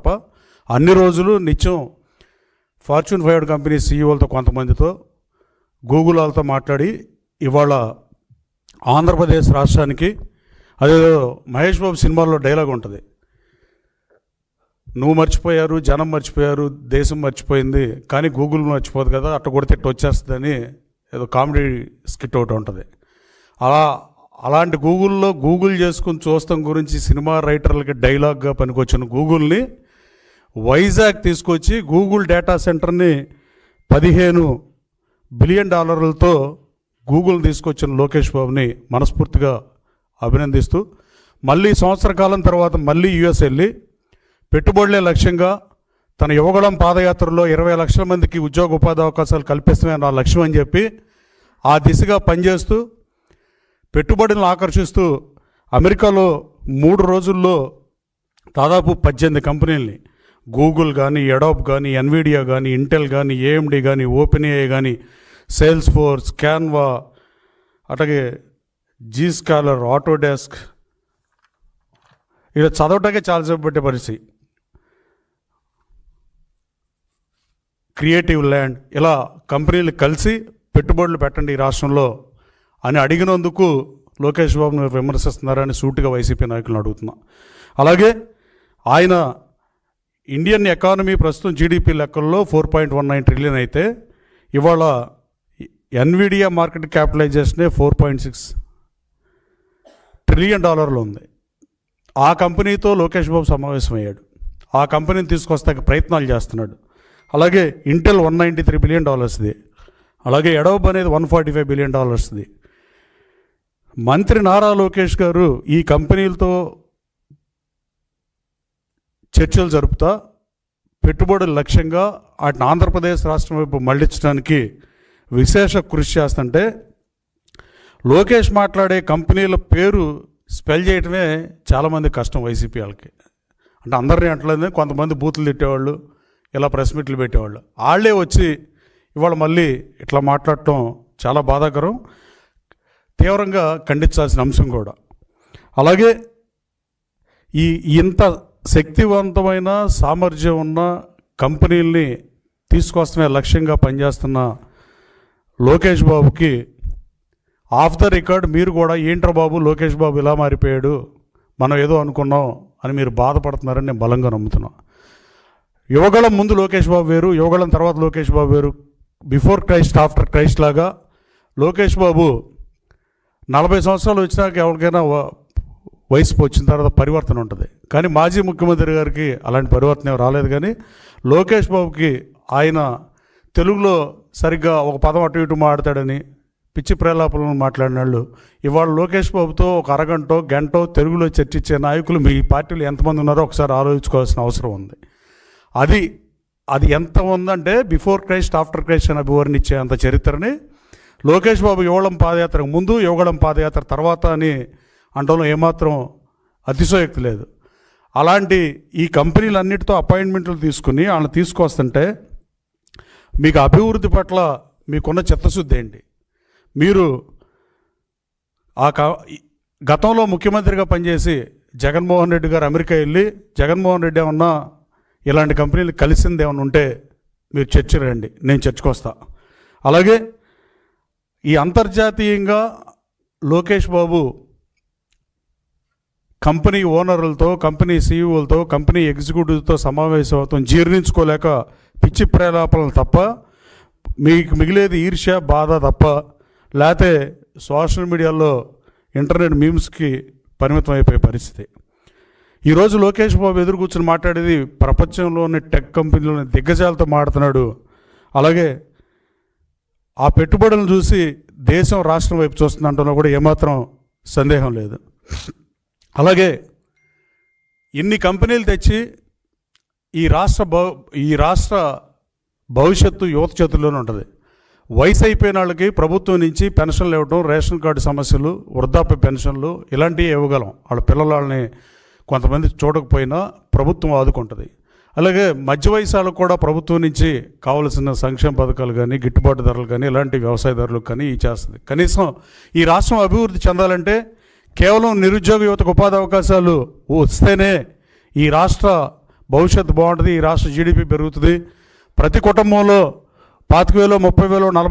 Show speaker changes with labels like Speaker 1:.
Speaker 1: తప్ప అన్ని రోజులు నిత్యం ఫార్చ్యూన్ 500 కంపెనీ సీఈఓలతో కొంతమందితో గూగుల్ వాళ్ళతో మాట్లాడి ఇవాళ ఆంధ్రప్రదేశ్ రాష్ట్రానికి అదేదో మహేష్ బాబు సినిమాల్లో డైలాగ్ ఉంటుంది, నువ్వు మర్చిపోయారు, జనం మర్చిపోయారు, దేశం మర్చిపోయింది, కానీ గూగుల్ మర్చిపోదు కదా, అట్ట కొడితే ఇట్ట వచ్చేస్తుందని ఏదో కామెడీ స్కిట్ ఒకటి ఉంటుంది. అలాంటి గూగుల్లో గూగుల్ చేసుకుని చూస్తాం గురించి సినిమా రైటర్లకి డైలాగ్గా పనికొచ్చిన గూగుల్ని వైజాగ్ తీసుకొచ్చి గూగుల్ డేటా సెంటర్ని $15 బిలియన్ గూగుల్ తీసుకొచ్చిన లోకేష్ బాబుని మనస్ఫూర్తిగా అభినందిస్తూ మళ్ళీ సంవత్సర కాలం తర్వాత మళ్ళీ యుఎస్ వెళ్ళి పెట్టుబడులే లక్ష్యంగా తన యువగళం పాదయాత్రలో 20 లక్షల మందికి ఉద్యోగ ఉపాధి అవకాశాలు కల్పిస్తమే నా లక్ష్యం అని చెప్పి ఆ దిశగా పనిచేస్తూ పెట్టుబడులను ఆకర్షిస్తూ అమెరికాలో 3 రోజుల్లో దాదాపు 18 కంపెనీలని గూగుల్ కానీ, అడోబ్ కానీ, ఎన్విడియా కానీ, ఇంటెల్ కానీ, ఏఎండి కానీ, ఓపెన్ఏఐ కానీ, సేల్స్ ఫోర్స్, క్యాన్వా, అట్లాగే జీస్కాలర్, ఆటోడెస్క్, ఇలా చదవటానికి చాలాసేపు పెట్టే పరిస్థితి, క్రియేటివ్ ల్యాండ్, ఇలా కంపెనీలు కలిసి పెట్టుబడులు పెట్టండి ఈ రాష్ట్రంలో అని అడిగినందుకు లోకేష్ బాబును విమర్శిస్తున్నారని సూటిగా వైసీపీ నాయకులను అడుగుతున్నా. అలాగే ఆయన ఇండియన్ ఎకానమీ ప్రస్తుతం జీడిపి లెక్కల్లో 4.19 ట్రిలియన్ అయితే ఇవాళ ఎన్విడియా మార్కెట్ క్యాపిటలైజేషనే $4.6 ట్రిలియన్ ఉంది. ఆ కంపెనీతో లోకేష్ బాబు సమావేశమయ్యాడు, ఆ కంపెనీని తీసుకొస్తానికి ప్రయత్నాలు చేస్తున్నాడు. అలాగే ఇంటెల్ $193 బిలియన్, అలాగే అడోబ్ అనేది $145 బిలియన్. మంత్రి నారా లోకేష్ గారు ఈ కంపెనీలతో చర్చలు జరుపుతా పెట్టుబడుల లక్ష్యంగా వాటిని ఆంధ్రప్రదేశ్ రాష్ట్రం వైపు మళ్లించడానికి విశేష కృషి చేస్తుంటే లోకేష్ మాట్లాడే కంపెనీల పేరు స్పెల్ చేయటమే చాలామంది కష్టం వైసీపీ వాళ్ళకి. అంటే అందరినీ అంటలేదు, కొంతమంది బూతులు తిట్టేవాళ్ళు, ఇలా ప్రెస్ మీట్లు పెట్టేవాళ్ళు, వాళ్ళే వచ్చి ఇవాళ మళ్ళీ ఇట్లా మాట్లాడటం చాలా బాధాకరం, తీవ్రంగా ఖండించాల్సిన అంశం కూడా. అలాగే ఇంత శక్తివంతమైన సామర్థ్యం ఉన్న కంపెనీల్ని తీసుకొస్తున్న లక్ష్యంగా పనిచేస్తున్న లోకేష్ బాబుకి ఆఫ్ ద రికార్డ్ మీరు కూడా ఏంట్రా బాబు లోకేష్ బాబు ఇలా మారిపోయాడు, మనం ఏదో అనుకున్నాం అని మీరు బాధపడుతున్నారని నేను బలంగా నమ్ముతున్నాను. యువగళం ముందు లోకేష్ బాబు వేరు, యువగళం తర్వాత లోకేష్ బాబు వేరు. బిఫోర్ క్రైస్ట్ ఆఫ్టర్ క్రైస్ట్ లాగా లోకేష్ బాబు 40 సంవత్సరాలు వచ్చినాక ఎవరికైనా వయసు వచ్చిన తర్వాత పరివర్తన ఉంటుంది, కానీ మాజీ ముఖ్యమంత్రి గారికి అలాంటి పరివర్తన రాలేదు. కానీ లోకేష్ బాబుకి ఆయన తెలుగులో సరిగ్గా ఒక పదం అటు ఇటు మాట్లాడతాడని పిచ్చి ప్రేలాపలను మాట్లాడిన వాళ్ళు ఇవాళ లోకేష్ బాబుతో ఒక గంటో తెలుగులో చర్చించే నాయకులు మీ పార్టీలో ఎంతమంది ఉన్నారో ఒకసారి ఆలోచించుకోవాల్సిన అవసరం ఉంది. అది ఎంత ఉందంటే బిఫోర్ క్రైస్ట్ ఆఫ్టర్ క్రైస్ట్ అని అభివర్ణించే అంత చరిత్రని లోకేష్ బాబు యువగళం పాదయాత్రకు ముందు, యువగళం పాదయాత్ర తర్వాత అని అంటంలో ఏమాత్రం అతిశయోక్తి లేదు. అలాంటి ఈ కంపెనీలన్నిటితో అపాయింట్మెంట్లు తీసుకుని వాళ్ళని తీసుకొస్తుంటే మీకు అభివృద్ధి పట్ల మీకున్న చిత్తశుద్ధి ఏంటి? మీరు గతంలో ముఖ్యమంత్రిగా పనిచేసి జగన్మోహన్ రెడ్డి గారు అమెరికా వెళ్ళి జగన్మోహన్ రెడ్డి ఏమన్నా ఇలాంటి కంపెనీలు కలిసింది ఏమన్నా ఉంటే మీరు చర్చ రండి, నేను చర్చకు వస్తా. అలాగే ఈ అంతర్జాతీయంగా Lokesh Babu company ఓనర్లతో, company సీఈఓలతో, company ఎగ్జిక్యూటివ్తో సమావేశం అవుతాం జీర్ణించుకోలేక పిచ్చి ప్రేలాపనలు తప్ప మీకు మిగిలేది ఈర్ష్య, బాధ తప్ప, లేకపోతే సోషల్ మీడియాలో ఇంటర్నెట్ మీమ్స్కి పరిమితం అయిపోయే పరిస్థితి. ఈరోజు లోకేష్ బాబు ఎదురు కూర్చొని మాట్లాడేది ప్రపంచంలోని టెక్ కంపెనీలోని దిగ్గజాలతో మాట్లాడుతున్నాడు. అలాగే ఆ పెట్టుబడులను చూసి దేశం రాష్ట్రం వైపు చూస్తుందంటలో కూడా ఏమాత్రం సందేహం లేదు. అలాగే ఇన్ని కంపెనీలు తెచ్చి ఈ రాష్ట్ర భవిష్యత్తు యువత చేతుల్లోనే ఉంటుంది. వయసు అయిపోయిన వాళ్ళకి ప్రభుత్వం నుంచి పెన్షన్లు ఇవ్వడం, రేషన్ కార్డు సమస్యలు, వృద్ధాప్య పెన్షన్లు ఇలాంటివి ఇవ్వగలం. వాళ్ళ పిల్లలని కొంతమంది చూడకపోయినా ప్రభుత్వం ఆదుకుంటుంది. అలాగే మధ్య వయసు వాళ్ళకు కూడా ప్రభుత్వం నుంచి కావలసిన సంక్షేమ పథకాలు కానీ, గిట్టుబాటు ధరలు కానీ, ఇలాంటి వ్యవసాయదారులకు కానీ చేస్తుంది. కనీసం ఈ రాష్ట్రం అభివృద్ధి చెందాలంటే కేవలం నిరుద్యోగ యువతకు ఉపాధి అవకాశాలు వస్తేనే ఈ రాష్ట్ర భవిష్యత్తు బాగుంటుంది, ఈ రాష్ట్ర జీడిపి పెరుగుతుంది, ప్రతి కుటుంబంలో 25,000 30,000 40